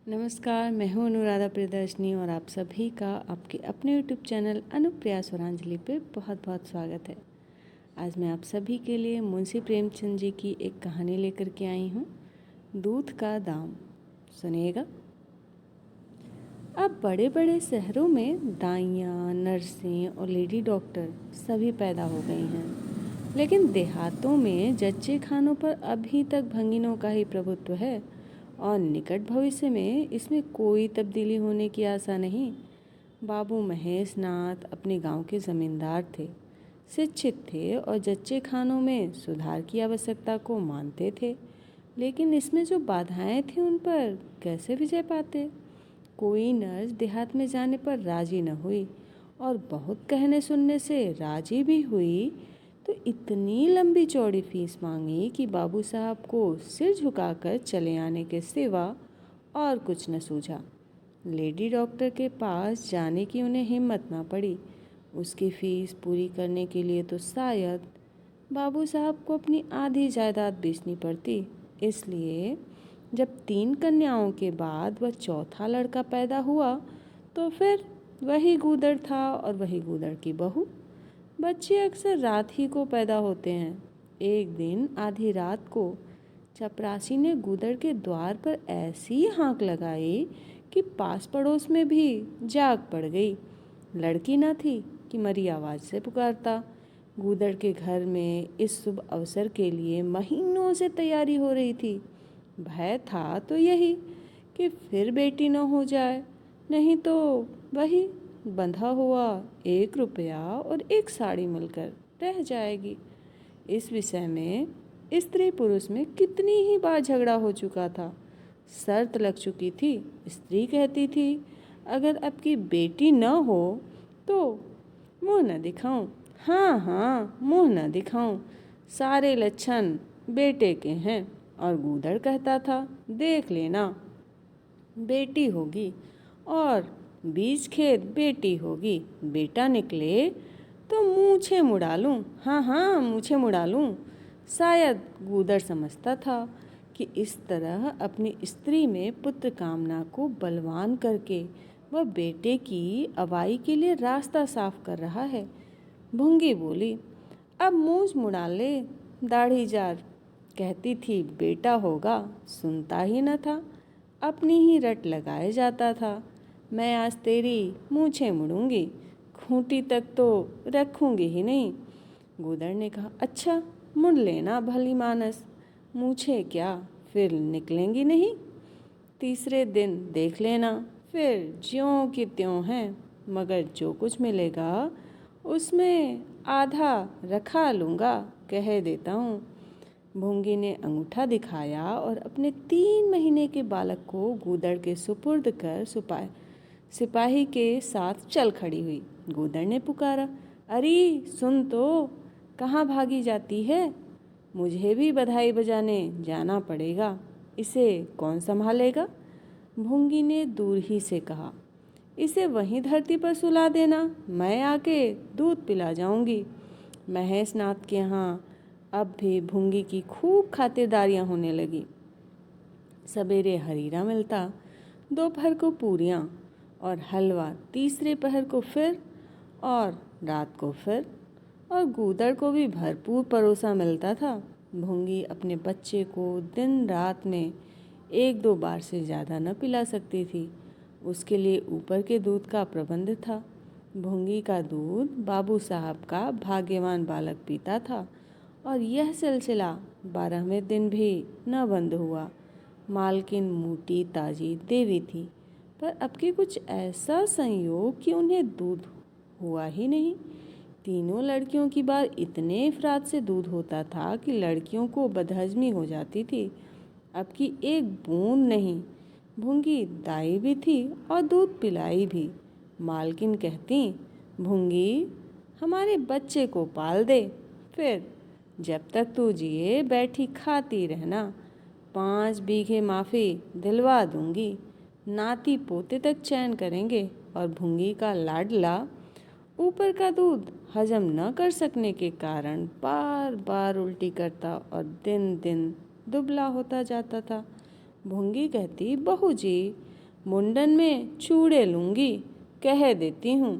नमस्कार, मैं हूँ अनुराधा प्रियदर्शनी और आप सभी का आपके अपने यूट्यूब चैनल अनुप्रिया स्वरांजलि पे बहुत बहुत स्वागत है। आज मैं आप सभी के लिए मुंशी प्रेमचंद जी की एक कहानी लेकर के आई हूँ, दूध का दाम। सुनिएगा। अब बड़े बड़े शहरों में दाइयाँ, नर्सें और लेडी डॉक्टर सभी पैदा हो गई हैं, लेकिन देहातों में जच्चे खानों पर अभी तक भंगिनों का ही प्रभुत्व है और निकट भविष्य में इसमें कोई तब्दीली होने की आशा नहीं। बाबू महेश नाथ अपने गांव के ज़मींदार थे, शिक्षित थे और जच्चे खानों में सुधार की आवश्यकता को मानते थे, लेकिन इसमें जो बाधाएं थीं उन पर कैसे विजय पाते। कोई नर्स देहात में जाने पर राजी न हुई और बहुत कहने सुनने से राजी भी हुई तो इतनी लंबी चौड़ी फीस मांगी कि बाबू साहब को सिर झुकाकर चले आने के सिवा और कुछ न सूझा। लेडी डॉक्टर के पास जाने की उन्हें हिम्मत ना पड़ी। उसकी फीस पूरी करने के लिए तो शायद बाबू साहब को अपनी आधी जायदाद बेचनी पड़ती। इसलिए जब 3 कन्याओं के बाद वह चौथा लड़का पैदा हुआ तो फिर वही गूदड़ था और वही गूदड़ की बहू। बच्चे अक्सर रात ही को पैदा होते हैं। एक दिन आधी रात को चपरासी ने गूदड़ के द्वार पर ऐसी हाँक लगाई कि पास पड़ोस में भी जाग पड़ गई। लड़की न थी कि मरी आवाज़ से पुकारता। गूदड़ के घर में इस शुभ अवसर के लिए महीनों से तैयारी हो रही थी। भय था तो यही कि फिर बेटी न हो जाए, नहीं तो वही बंधा हुआ 1 रुपया और 1 साड़ी मिलकर रह जाएगी। इस विषय में स्त्री पुरुष में कितनी ही बार झगड़ा हो चुका था। शर्त लग चुकी थी। स्त्री कहती थी अगर आपकी बेटी न हो तो मुँह न दिखाऊं। हाँ हाँ, मुँह न दिखाऊं, सारे लक्षण बेटे के हैं। और गूदड़ कहता था देख लेना, बेटी होगी और बीज खेत बेटी होगी। बेटा निकले तो मूछें मुड़ा लूँ। हाँ हाँ, मूछें मुड़ा लूँ। शायद गूदड़ समझता था कि इस तरह अपनी स्त्री में पुत्र कामना को बलवान करके वह बेटे की अवाई के लिए रास्ता साफ कर रहा है। भुंगी बोली, अब मूछ मुड़ा ले दाढ़ी जार। कहती थी बेटा होगा, सुनता ही न था, अपनी ही रट लगाए जाता था। मैं आज तेरी मूछें मुड़ूंगी, खूंटी तक तो रखूंगी ही नहीं। गूदड़ ने कहा अच्छा मुड़ लेना भली मानस, मूछें क्या फिर निकलेंगी नहीं। तीसरे दिन देख लेना, फिर ज्यों की त्यों हैं, मगर जो कुछ मिलेगा उसमें आधा रखा लूँगा, कह देता हूँ। भूंगी ने अंगूठा दिखाया और अपने 3 महीने के बालक को गूदड़ के सुपुर्द कर सिपाही के साथ चल खड़ी हुई। गूदड़ ने पुकारा, अरे सुन तो, कहाँ भागी जाती है? मुझे भी बधाई बजाने जाना पड़ेगा, इसे कौन संभालेगा? भूंगी ने दूर ही से कहा, इसे वहीं धरती पर सुला देना, मैं आके दूध पिला जाऊंगी। महेश नाथ के यहाँ अब भी भूंगी की खूब खातिरदारियाँ होने लगी। सवेरे हरीरा मिलता, दोपहर को पूरियाँ और हलवा, तीसरे पहर को फिर और रात को फिर, और गूदड़ को भी भरपूर परोसा मिलता था। भूंगी अपने बच्चे को दिन रात में 1-2 बार से ज़्यादा न पिला सकती थी। उसके लिए ऊपर के दूध का प्रबंध था। भूंगी का दूध बाबू साहब का भाग्यवान बालक पीता था और यह सिलसिला 12वें दिन भी न बंद हुआ। मालकिन मोटी ताजी देवी थी, पर अब के कुछ ऐसा संयोग कि उन्हें दूध हुआ ही नहीं। तीनों लड़कियों की बार इतने अफराद से दूध होता था कि लड़कियों को बदहजमी हो जाती थी। अब की एक बूंद नहीं। भूंगी दाई भी थी और दूध पिलाई भी। मालकिन कहती, भूंगी हमारे बच्चे को पाल दे, फिर जब तक तू जिए बैठी खाती रहना। 5 बीघे माफ़ी दिलवा दूंगी, नाती पोते तक चैन करेंगे। और भूंगी का लाडला ऊपर का दूध हजम न कर सकने के कारण बार बार उल्टी करता और दिन दिन दुबला होता जाता था। भूंगी कहती, बहू जी मुंडन में चूड़े लूँगी, कह देती हूँ।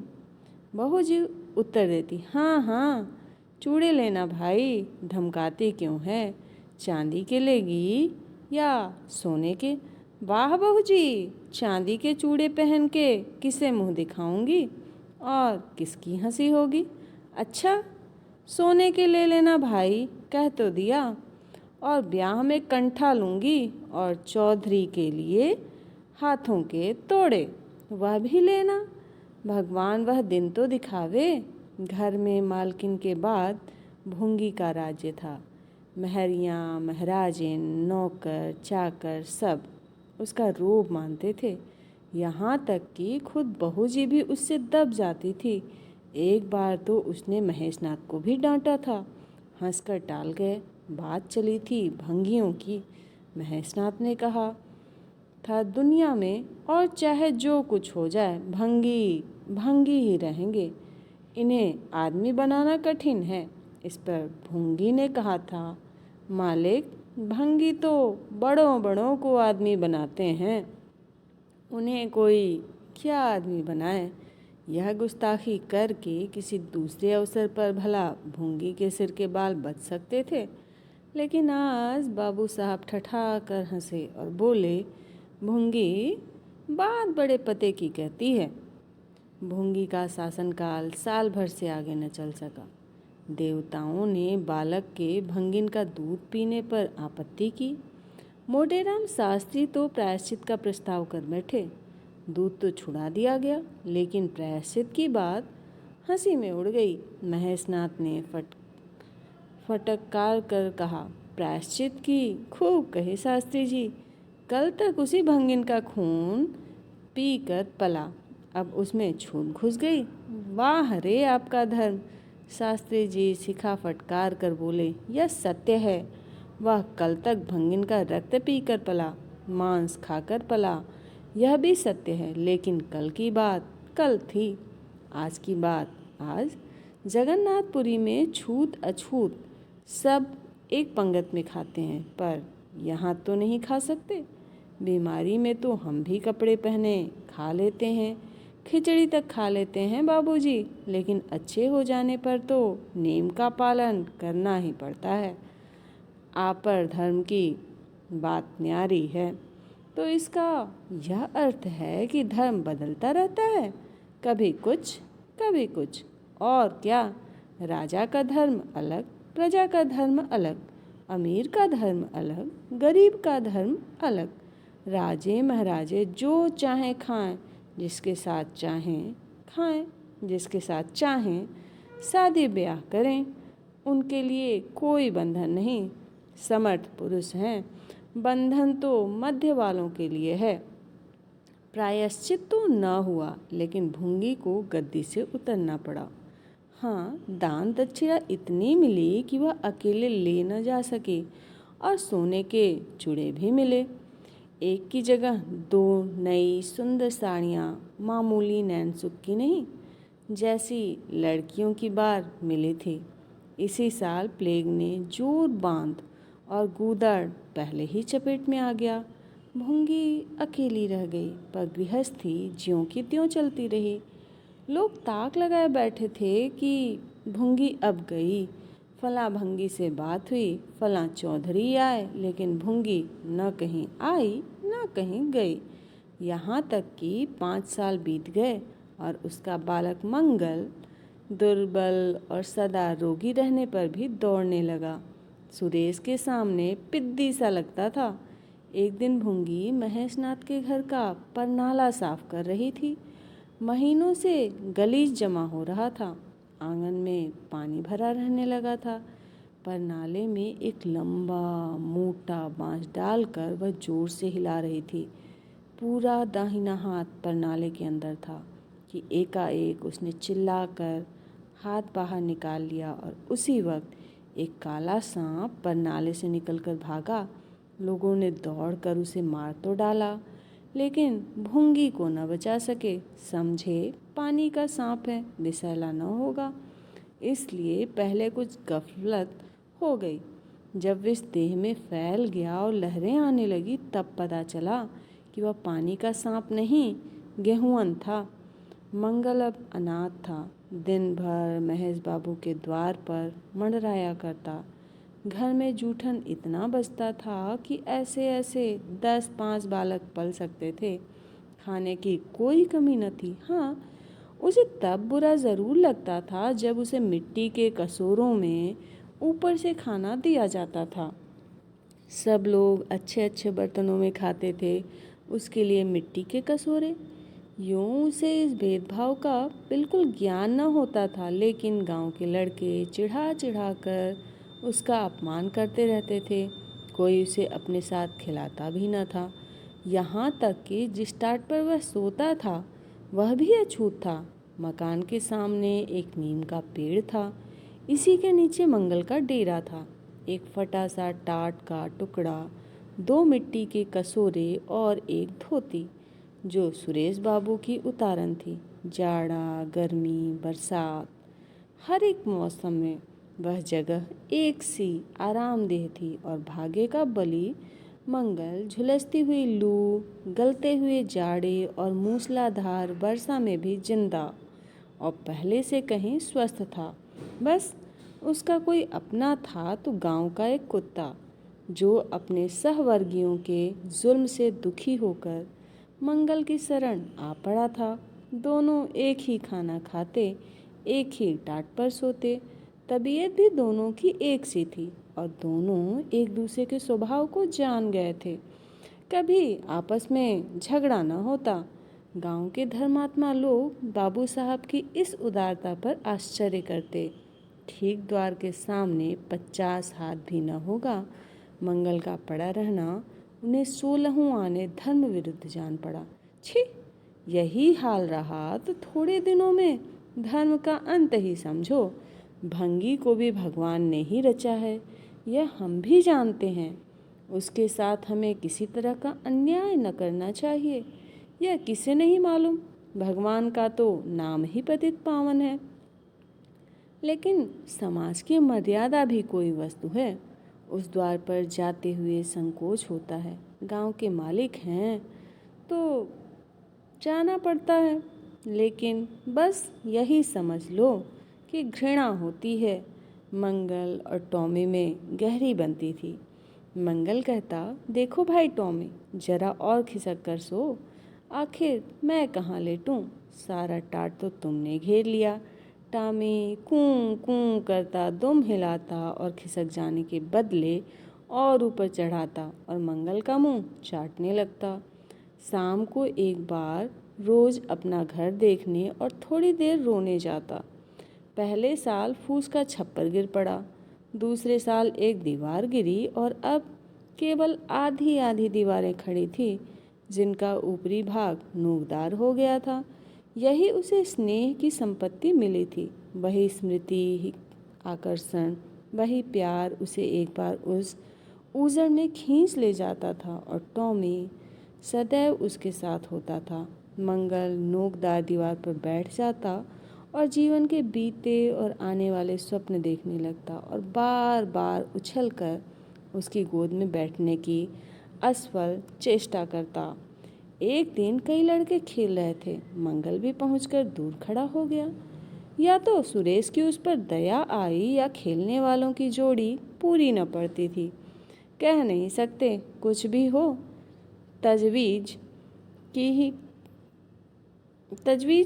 बहू जी उत्तर देती, हाँ हाँ चूड़े लेना भाई, धमकाती क्यों है? चांदी के लेगी या सोने के? वाह बहू जी, चांदी के चूड़े पहन के किसे मुंह दिखाऊंगी और किसकी हंसी होगी? अच्छा सोने के ले लेना भाई, कह तो दिया। और ब्याह में कंठा लूँगी और चौधरी के लिए हाथों के तोड़े, वह भी लेना। भगवान वह दिन तो दिखावे। घर में मालकिन के बाद भूंगी का राज्य था। महरियाँ, महराजें, नौकर चाकर सब उसका रूप मानते थे। यहाँ तक कि खुद बहू जी भी उससे दब जाती थी। एक बार तो उसने महेशनाथ को भी डांटा था। हंसकर टाल गए। बात चली थी भंगियों की। महेशनाथ ने कहा था दुनिया में और चाहे जो कुछ हो जाए भंगी भंगी ही रहेंगे, इन्हें आदमी बनाना कठिन है। इस पर भूंगी ने कहा था मालिक भंगी तो बड़ों बड़ों को आदमी बनाते हैं, उन्हें कोई क्या आदमी बनाए। यह गुस्ताखी करके किसी दूसरे अवसर पर भला भूंगी के सिर के बाल बच सकते थे, लेकिन आज बाबू साहब ठठा कर हंसे और बोले, भूंगी बात बड़े पते की कहती है। भूंगी का शासनकाल साल भर से आगे न चल सका। देवताओं ने बालक के भंगिन का दूध पीने पर आपत्ति की। मोटेराम शास्त्री तो प्रायश्चित का प्रस्ताव कर बैठे। दूध तो छुड़ा दिया गया, लेकिन प्रायश्चित की बात हंसी में उड़ गई। महेशनाथ ने फटकार कर कहा, प्रायश्चित की खूब कही शास्त्री जी, कल तक उसी भंगिन का खून पी कर पला, अब उसमें छूट घुस गई। वाह रे आपका धर्म। शास्त्री जी शिखा फटकार कर बोले, यह सत्य है। वह कल तक भंगिन का रक्त पीकर पला, मांस खाकर पला, यह भी सत्य है। लेकिन कल की बात कल थी, आज की बात आज। जगन्नाथपुरी में छूत अछूत सब एक पंगत में खाते हैं, पर यहाँ तो नहीं खा सकते। बीमारी में तो हम भी कपड़े पहने खा लेते हैं, खिचड़ी तक खा लेते हैं बाबूजी, लेकिन अच्छे हो जाने पर तो नेम का पालन करना ही पड़ता है। आप पर धर्म की बात न्यारी है, तो इसका यह अर्थ है कि धर्म बदलता रहता है, कभी कुछ कभी कुछ। और क्या, राजा का धर्म अलग, प्रजा का धर्म अलग, अमीर का धर्म अलग, गरीब का धर्म अलग। राजे महाराजे जो चाहें खाएं, जिसके साथ चाहें खाएं, जिसके साथ चाहें शादी ब्याह करें, उनके लिए कोई बंधन नहीं। समर्थ पुरुष हैं, बंधन तो मध्य वालों के लिए है। प्रायश्चित तो न हुआ, लेकिन भूंगी को गद्दी से उतरना पड़ा। हाँ, दान दक्षिणा इतनी मिली कि वह अकेले ले न जा सके, और सोने के चूड़े भी मिले। एक की जगह दो नई सुंदर साड़ियाँ, मामूली नैनसुख की नहीं, जैसी लड़कियों की बार मिली थी। इसी साल प्लेग ने जोर बांध और गूदड़ पहले ही चपेट में आ गया। भूंगी अकेली रह गई, पर गृहस्थी ज्यों की त्यों चलती रही। लोग ताक लगाए बैठे थे कि भूंगी अब गई। फला भंगी से बात हुई, फला चौधरी आए, लेकिन भूंगी न कहीं आई न कहीं गई। यहाँ तक कि 5 साल बीत गए और उसका बालक मंगल दुर्बल और सदा रोगी रहने पर भी दौड़ने लगा। सुरेश के सामने पिद्दी सा लगता था। एक दिन भूंगी महेशनाथ के घर का परनाला साफ कर रही थी। महीनों से गलीच जमा हो रहा था। आंगन में पानी भरा रहने लगा था। परनाले में एक लंबा मोटा बांस डालकर वह जोर से हिला रही थी। पूरा दाहिना हाथ परनाले के अंदर था कि एकाएक उसने चिल्लाकर हाथ बाहर निकाल लिया और उसी वक्त एक काला सांप परनाले से निकलकर भागा। लोगों ने दौड़कर उसे मार तो डाला, लेकिन भूंगी को न बचा सके। समझे पानी का सांप है, विषैला न होगा, इसलिए पहले कुछ गफलत हो गई। जब विष देह में फैल गया और लहरें आने लगी, तब पता चला कि वह पानी का सांप नहीं, गेहूँअन था। मंगल अब अनाथ था। दिन भर महेश बाबू के द्वार पर मंडराया करता। घर में जूठन इतना बचता था कि ऐसे ऐसे 10-5 बालक पल सकते थे। खाने की कोई कमी न थी। हाँ, उसे तब बुरा ज़रूर लगता था जब उसे मिट्टी के कसूरों में ऊपर से खाना दिया जाता था। सब लोग अच्छे अच्छे बर्तनों में खाते थे, उसके लिए मिट्टी के कसूरे। यूँ उसे इस भेदभाव का बिल्कुल ज्ञान न होता था, लेकिन गांव के लड़के चिढ़ा चिढ़ा कर उसका अपमान करते रहते थे। कोई उसे अपने साथ खिलाता भी न था। यहाँ तक कि जिस टाट पर वह सोता था वह भी अछूत था। मकान के सामने एक नीम का पेड़ था। इसी के नीचे मंगल का डेरा था। एक फटा सा टाट का टुकड़ा, 2 मिट्टी के कसूरे और एक धोती, जो सुरेश बाबू की उतारन थी। जाड़ा, गर्मी, बरसात, हर एक मौसम में वह जगह एक सी आरामदेह थी। और भाग्य का बली मंगल झुलसती हुई लू, गलते हुए जाड़े और मूसलाधार वर्षा में भी जिंदा और पहले से कहीं स्वस्थ था। बस उसका कोई अपना था तो गांव का एक कुत्ता, जो अपने सहवर्गियों के जुल्म से दुखी होकर मंगल की शरण आ पड़ा था। दोनों एक ही खाना खाते, एक ही टाट पर सोते। तबीयत भी दोनों की एक सी थी और दोनों एक दूसरे के स्वभाव को जान गए थे। कभी आपस में झगड़ा न होता। गांव के धर्मात्मा लोग बाबू साहब की इस उदारता पर आश्चर्य करते। ठीक द्वार के सामने 50 हाथ भी न होगा। मंगल का पड़ा रहना उन्हें 16 आने धर्म विरुद्ध जान पड़ा। छी, यही हाल रहा तो थोड़े दिनों में धर्म का अंत ही समझो। भंगी को भी भगवान ने ही रचा है, यह हम भी जानते हैं। उसके साथ हमें किसी तरह का अन्याय न करना चाहिए। यह किसे नहीं मालूम, भगवान का तो नाम ही पतित पावन है। लेकिन समाज की मर्यादा भी कोई वस्तु है। उस द्वार पर जाते हुए संकोच होता है। गांव के मालिक हैं तो जाना पड़ता है, लेकिन बस यही समझ लो कि घृणा होती है। मंगल और टॉमी में गहरी बनती थी। मंगल कहता, देखो भाई टॉमी, जरा और खिसक कर सो। आखिर मैं कहाँ लेटूं, सारा टाट तो तुमने घेर लिया। टॉमी कूं कूं करता दुम हिलाता और खिसक जाने के बदले और ऊपर चढ़ाता और मंगल का मुंह चाटने लगता। शाम को एक बार रोज अपना घर देखने और थोड़ी देर रोने जाता। पहले साल फूस का छप्पर गिर पड़ा, दूसरे साल एक दीवार गिरी और अब केवल आधी आधी दीवारें खड़ी थी, जिनका ऊपरी भाग नोकदार हो गया था। यही उसे स्नेह की संपत्ति मिली थी। वही स्मृति, आकर्षण, वही प्यार उसे एक बार उस उजड़ में खींच ले जाता था और टॉमी सदैव उसके साथ होता था। मंगल नोकदार दीवार पर बैठ जाता और जीवन के बीते और आने वाले स्वप्न देखने लगता और बार बार उछलकर उसकी गोद में बैठने की असफल चेष्टा करता। एक दिन कई लड़के खेल रहे थे। मंगल भी पहुंचकर दूर खड़ा हो गया। या तो सुरेश की उस पर दया आई या खेलने वालों की जोड़ी पूरी न पड़ती थी। कह नहीं सकते, कुछ भी हो। तजवीज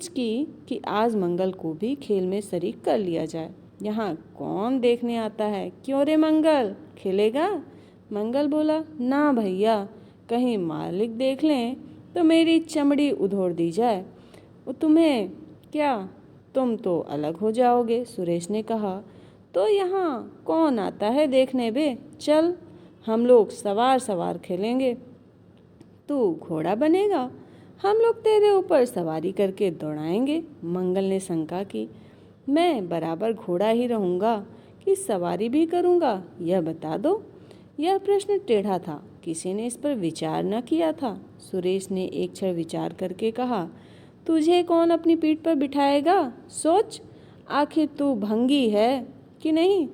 की कि आज मंगल को भी खेल में शरीक कर लिया जाए। यहाँ कौन देखने आता है? क्यों रे मंगल, खेलेगा? मंगल बोला, ना भैया, कहीं मालिक देख लें तो मेरी चमड़ी उधोड़ दी जाए। वो तुम्हें क्या, तुम तो अलग हो जाओगे। सुरेश ने कहा, तो यहाँ कौन आता है देखने बे? चल, हम लोग सवार सवार खेलेंगे। तू घोड़ा बनेगा, हम लोग तेरे ऊपर सवारी करके दौड़ाएंगे। मंगल ने शंका की, मैं बराबर घोड़ा ही रहूँगा कि सवारी भी करूँगा, यह बता दो। यह प्रश्न टेढ़ा था, किसी ने इस पर विचार न किया था। सुरेश ने एक क्षण विचार करके कहा, तुझे कौन अपनी पीठ पर बिठाएगा? सोच, आखिर तू भंगी है कि नहीं?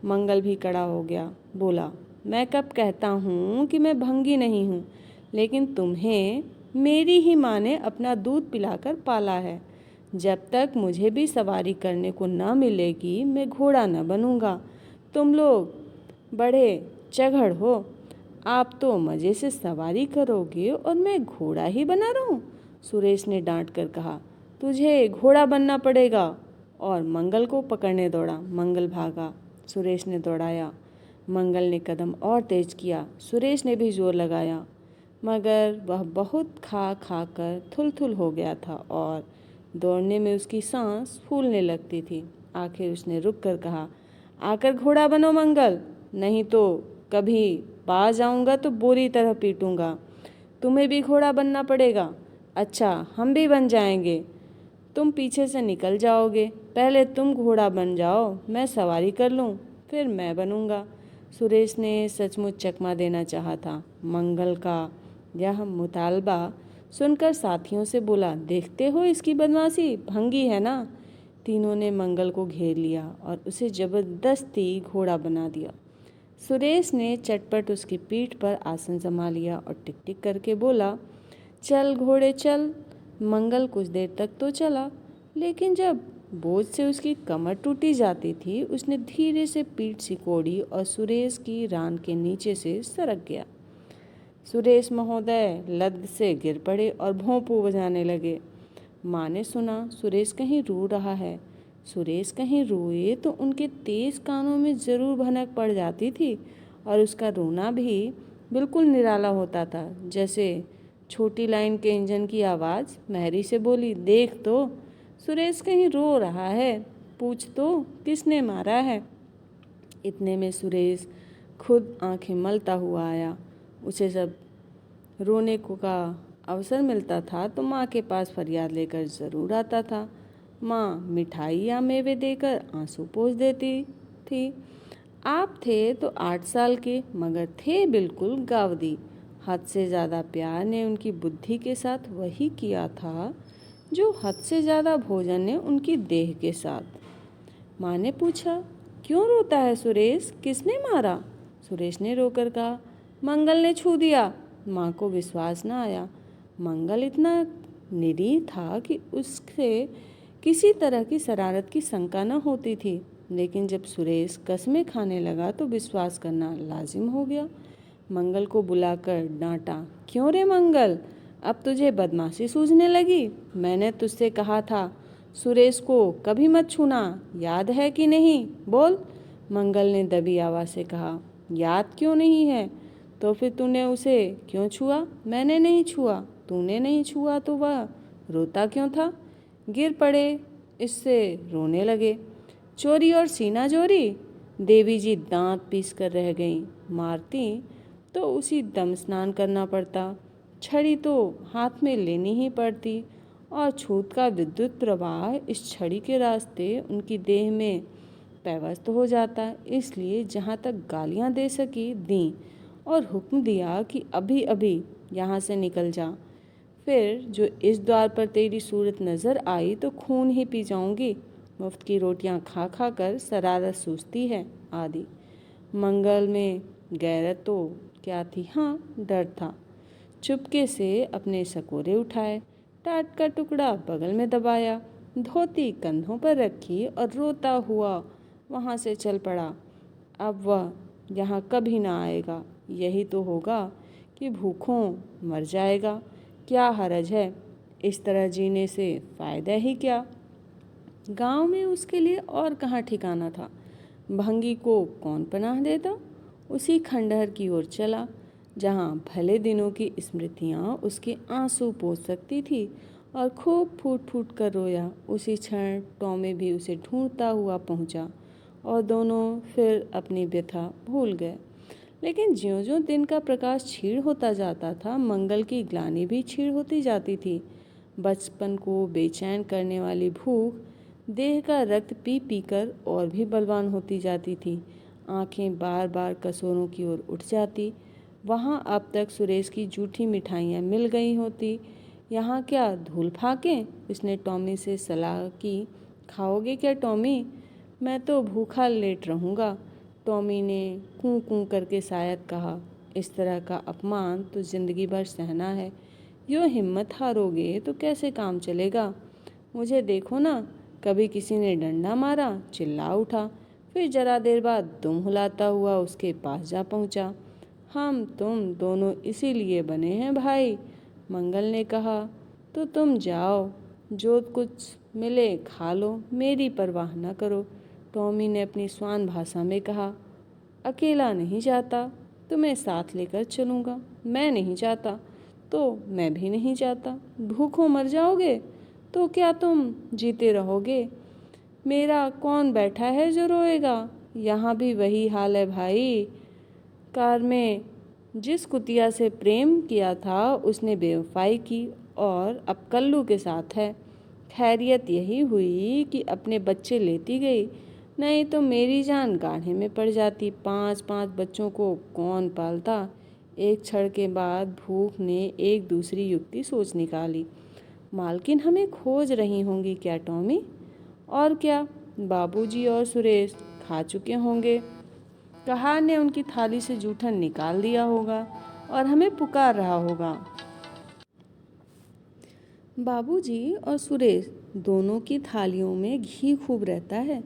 मंगल भी खड़ा हो गया, बोला, मैं कब कहता हूँ कि मैं भंगी नहीं हूँ, लेकिन तुम्हें मेरी ही माँ ने अपना दूध पिलाकर पाला है। जब तक मुझे भी सवारी करने को न मिलेगी मैं घोड़ा न बनूंगा। तुम लोग बड़े चढ़ हो, आप तो मज़े से सवारी करोगे और मैं घोड़ा ही बना रहूं। सुरेश ने डांट कर कहा, तुझे घोड़ा बनना पड़ेगा। और मंगल को पकड़ने दौड़ा। मंगल भागा, सुरेश ने दौड़ाया। मंगल ने कदम और तेज किया, सुरेश ने भी जोर लगाया, मगर वह बहुत खा खा कर थुल हो गया था और दौड़ने में उसकी सांस फूलने लगती थी। आखिर उसने रुक कर कहा, आकर घोड़ा बनो मंगल, नहीं तो कभी पा जाऊंगा तो बुरी तरह पीटूंगा। तुम्हें भी घोड़ा बनना पड़ेगा। अच्छा, हम भी बन जाएंगे। तुम पीछे से निकल जाओगे। पहले तुम घोड़ा बन जाओ, मैं सवारी कर लूं, फिर मैं बनूंगा। सुरेश ने सचमुच चकमा देना चाहा था। मंगल का यह मुतालबा सुनकर साथियों से बोला, देखते हो इसकी बदमाशी, भंगी है ना। तीनों ने मंगल को घेर लिया और उसे जबरदस्ती घोड़ा बना दिया। सुरेश ने चटपट उसकी पीठ पर आसन जमा लिया और टिक टिक करके बोला, चल घोड़े चल। मंगल कुछ देर तक तो चला, लेकिन जब बोझ से उसकी कमर टूटी जाती थी, उसने धीरे से पीठ सिकोड़ी और सुरेश की रान के नीचे से सरक गया। सुरेश महोदय लद से गिर पड़े और भोंपू बजाने लगे। माँ ने सुना सुरेश कहीं रो रहा है। सुरेश कहीं रोए तो उनके तेज कानों में ज़रूर भनक पड़ जाती थी और उसका रोना भी बिल्कुल निराला होता था, जैसे छोटी लाइन के इंजन की आवाज़। महरी से बोली, देख तो सुरेश कहीं रो रहा है, पूछ तो किसने मारा है। इतने में सुरेश खुद आंखें मलता हुआ आया। उसे जब रोने को का अवसर मिलता था तो माँ के पास फरियाद लेकर ज़रूर आता था। माँ मिठाई या मेवे देकर आंसू पोंछ देती थी। आप थे तो 8 साल के, मगर थे बिल्कुल गावदी। हद से ज़्यादा प्यार ने उनकी बुद्धि के साथ वही किया था जो हद से ज़्यादा भोजन ने उनकी देह के साथ। माँ ने पूछा, क्यों रोता है सुरेश, किसने मारा। सुरेश ने रोकर कहा, मंगल ने छू दिया। माँ को विश्वास न आया। मंगल इतना निरीह था कि उससे किसी तरह की शरारत की शंका न होती थी, लेकिन जब सुरेश कसमें खाने लगा तो विश्वास करना लाजिम हो गया। मंगल को बुलाकर डांटा, क्यों रे मंगल, अब तुझे बदमाशी सूझने लगी। मैंने तुझसे कहा था सुरेश को कभी मत छूना, याद है कि नहीं, बोल। मंगल ने दबी आवाज़ से कहा, याद क्यों नहीं है, तो फिर तूने उसे क्यों छुआ। मैंने नहीं छुआ। तूने नहीं छुआ तो वह रोता क्यों था। गिर पड़े, इससे रोने लगे। चोरी और सीना जोरी। देवी जी दांत पीस कर रह गईं। मारती तो उसी दम स्नान करना पड़ता, छड़ी तो हाथ में लेनी ही पड़ती और छूत का विद्युत प्रवाह इस छड़ी के रास्ते उनकी देह में पैवस्त हो जाता। इसलिए जहाँ तक गालियाँ दे सकी दी और हुक्म दिया कि अभी अभी यहाँ से निकल जा, फिर जो इस द्वार पर तेरी सूरत नज़र आई तो खून ही पी जाऊंगी। मुफ्त की रोटियां खा खा कर शरारत सूझती है आदि। मंगल में गैरत तो क्या थी, हाँ डर था। चुपके से अपने सकोरे उठाए, टाट का टुकड़ा बगल में दबाया, धोती कंधों पर रखी और रोता हुआ वहाँ से चल पड़ा। अब वह यहाँ कभी ना आएगा। यही तो होगा कि भूखों मर जाएगा। क्या हरज है, इस तरह जीने से फ़ायदा ही क्या। गांव में उसके लिए और कहाँ ठिकाना था। भंगी को कौन पनाह देता। उसी खंडहर की ओर चला जहाँ भले दिनों की स्मृतियाँ उसके आंसू पोंछ सकती थी और खूब फूट फूट कर रोया। उसी क्षण टॉमी भी उसे ढूंढता हुआ पहुँचा और दोनों फिर अपनी व्यथा भूल गए। लेकिन ज्यों-ज्यों दिन का प्रकाश क्षीण होता जाता था, मंगल की ग्लानि भी क्षीण होती जाती थी। बचपन को बेचैन करने वाली भूख देह का रक्त पी पी कर और भी बलवान होती जाती थी। आंखें बार बार कसोरों की ओर उठ जाती। वहाँ अब तक सुरेश की जूठी मिठाइयाँ मिल गई होती, यहाँ क्या धूल फाकें। उसने टॉमी से सलाह की, खाओगे क्या टॉमी, मैं तो भूखा लेट रहूँगा। टॉमी ने कूं कूं करके शायद कहा, इस तरह का अपमान तो जिंदगी भर सहना है। यूँ हिम्मत हारोगे तो कैसे काम चलेगा। मुझे देखो ना, कभी किसी ने डंडा मारा, चिल्ला उठा, फिर जरा देर बाद दुम हिलाता हुआ उसके पास जा पहुंचा। हम तुम दोनों इसीलिए बने हैं भाई, मंगल ने कहा। तो तुम जाओ, जो कुछ मिले खा लो, मेरी परवाह न करो, टॉमी ने अपनी स्वान भाषा में कहा। अकेला नहीं जाता, तुम्हें साथ लेकर चलूँगा। मैं नहीं जाता तो मैं भी नहीं जाता। भूखों मर जाओगे तो क्या तुम जीते रहोगे। मेरा कौन बैठा है जो रोएगा। यहाँ भी वही हाल है भाई। कार में जिस कुतिया से प्रेम किया था उसने बेवफाई की और अब कल्लू के साथ है। खैरियत यही हुई कि अपने बच्चे लेती गई, नहीं तो मेरी जान गाढ़े में पड़ जाती। 5-5 बच्चों को कौन पालता। एक क्षण के बाद भूख ने एक दूसरी युक्ति सोच निकाली। मालकिन हमें खोज रही होंगी क्या टॉमी। और क्या, बाबूजी और सुरेश खा चुके होंगे। कहार ने उनकी थाली से जूठन निकाल दिया होगा और हमें पुकार रहा होगा। बाबूजी और सुरेश दोनों की थालियों में घी खूब रहता है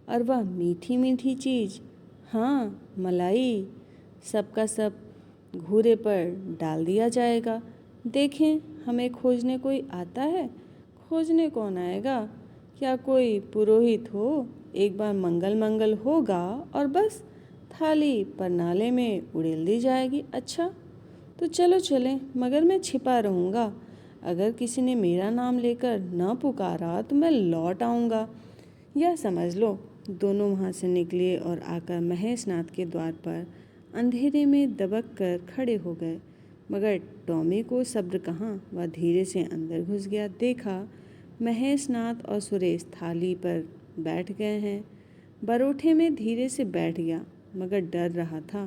और वह मीठी मीठी चीज़, हाँ मलाई, सबका सब घूरे पर डाल दिया जाएगा। देखें, हमें खोजने कोई आता है। खोजने कौन आएगा। क्या कोई पुरोहित हो। एक बार मंगल मंगल होगा और बस थाली पर नाले में उड़ेल दी जाएगी। अच्छा तो चलो चलें, मगर मैं छिपा रहूँगा। अगर किसी ने मेरा नाम लेकर न पुकारा तो मैं लौट आऊँगा, यह समझ लो। दोनों वहाँ से निकले और आकर महेशनाथ के द्वार पर अंधेरे में दबक कर खड़े हो गए। मगर टॉमी को सब्र कहाँ, वह धीरे से अंदर घुस गया। देखा महेशनाथ और सुरेश थाली पर बैठ गए हैं। बरोठे में धीरे से बैठ गया, मगर डर रहा था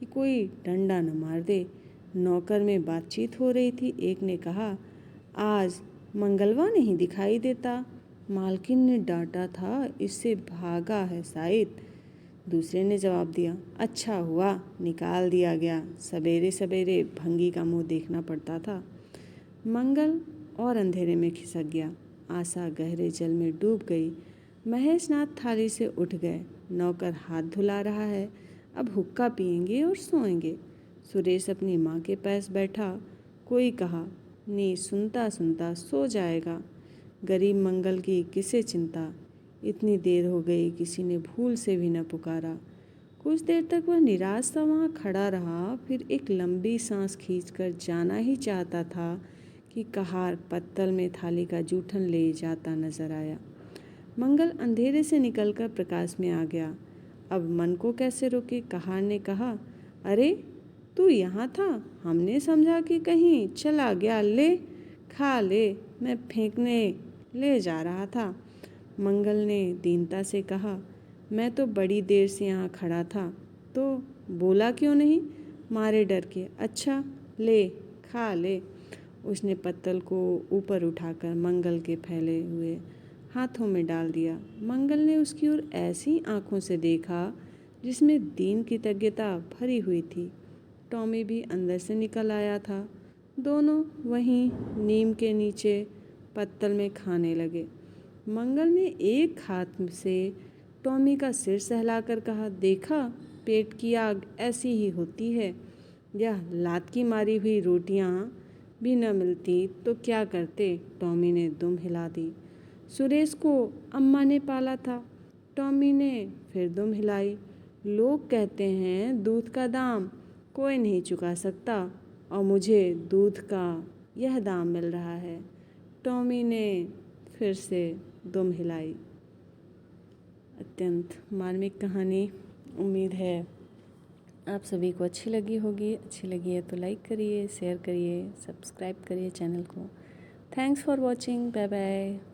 कि कोई डंडा न मार दे। नौकर में बातचीत हो रही थी। एक ने कहा, आज मंगलवा नहीं दिखाई देता। मालकिन ने डांटा था, इससे भागा है शायद। दूसरे ने जवाब दिया, अच्छा हुआ निकाल दिया गया, सवेरे सवेरे भंगी का मुंह देखना पड़ता था। मंगल और अंधेरे में खिसक गया। आशा गहरे जल में डूब गई। महेशनाथ थाली से उठ गए। नौकर हाथ धुला रहा है, अब हुक्का पिएंगे और सोएंगे। सुरेश अपनी माँ के पास बैठा। कोई कहा, नी सुनता सुनता सो जाएगा। गरीब मंगल की किसे चिंता। इतनी देर हो गई, किसी ने भूल से भी न पुकारा। कुछ देर तक वह निराश सा वहाँ खड़ा रहा, फिर एक लंबी सांस खींचकर जाना ही चाहता था कि कहार पत्तल में थाली का जूठन ले जाता नजर आया। मंगल अंधेरे से निकलकर प्रकाश में आ गया। अब मन को कैसे रोके। कहार ने कहा, अरे तू यहाँ था, हमने समझा कि कहीं चला गया। ले खा ले, मैं फेंकने ले जा रहा था। मंगल ने दीनता से कहा, मैं तो बड़ी देर से यहाँ खड़ा था, तो बोला क्यों नहीं। मारे डर के। अच्छा ले खा ले। उसने पत्तल को ऊपर उठाकर मंगल के फैले हुए हाथों में डाल दिया। मंगल ने उसकी ओर ऐसी आंखों से देखा जिसमें दीन कृतज्ञता भरी हुई थी। टॉमी भी अंदर से निकल आया था। दोनों वहीं नीम के नीचे पत्तल में खाने लगे। मंगल ने एक हाथ से टॉमी का सिर सहलाकर कहा, देखा, पेट की आग ऐसी ही होती है। यह लात की मारी हुई रोटियां भी न मिलती तो क्या करते। टॉमी ने दुम हिला दी। सुरेश को अम्मा ने पाला था। टॉमी ने फिर दुम हिलाई। लोग कहते हैं दूध का दाम कोई नहीं चुका सकता, और मुझे दूध का यह दाम मिल रहा है। टॉमी ने फिर से दुम हिलाई। अत्यंत मार्मिक कहानी। उम्मीद है आप सभी को अच्छी लगी होगी। अच्छी लगी है तो लाइक करिए, शेयर करिए, सब्सक्राइब करिए चैनल को। Thanks for watching. Bye bye.